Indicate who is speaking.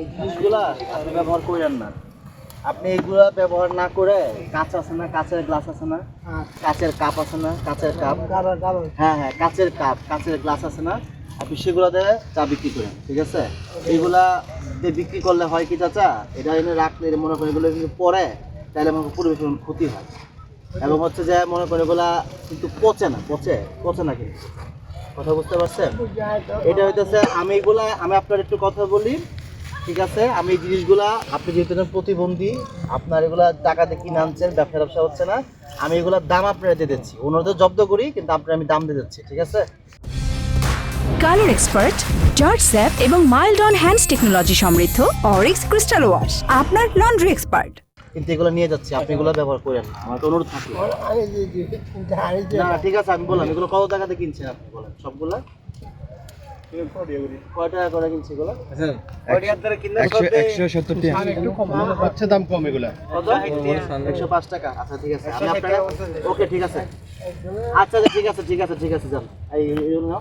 Speaker 1: এই জিনিসগুলা আপনি ব্যবহার করেন না। আপনি এগুলা ব্যবহার না করে কাঁচ আছে না, কাঁচের গ্লাস আছে না, কাঁচের কাপ আছে না, কাঁচের কাপ, হ্যাঁ হ্যাঁ কাঁচের কাপ, কাঁচের গ্লাস আছে না, আপনি সেগুলো দিয়ে চা বিক্রি করেন, ঠিক আছে? এইগুলা দিয়ে বিক্রি করলে হয় কি চাচা, এটা এনে রাখলে মনে করেন এগুলো কিন্তু পরে তাহলে মনে করেন পরিবেশন ক্ষতি হয়। এবং হচ্ছে যে মনে করেন এগুলা কিন্তু পচে না, পচে না কিন্তু। কথা বুঝতে পারছেন? এটা হইতেছে আমি আপনার একটু কথা বলি, ঠিক আছে? আমি এই জিনিসগুলা আপনি যেহেতু প্রতিবন্ধী, আপনার এগুলা টাকা দিয়ে কিনে আনছেন, ব্যবসা হচ্ছে না, আমি এগুলার দাম আপনারা দিয়ে দিচ্ছি। ওনাদের জব্দ করি কিন্তু আপনার আমি দাম দিয়ে দিচ্ছি, ঠিক আছে?
Speaker 2: কালার এক্সপার্ট, জর্জ স্যাপ এবং মাইল্ড অন হ্যান্ডস টেকনোলজি সমৃদ্ধ অরিক্স ক্রিস্টাল ওয়াশ আপনার লন্ড্রি এক্সপার্ট।
Speaker 1: কিন্তু এগুলো নিয়ে যাচ্ছি, আপনি এগুলো ব্যবহার করেন না, আমার তো অনুরোধ থাকবে। না ঠিক আছে, আমি বললাম এগুলো কত টাকাতে কিনছেন আপনি বলেন সবগুলা? কয় টাকা করে কিনছি এগুলো?
Speaker 3: 170 দাম কম এগুলা।
Speaker 1: কত? 105 টাকা। আচ্ছা ঠিক আছে, আমি আপনার ওকে ঠিক আছে, আচ্ছা ঠিক আছে যান এই নাও।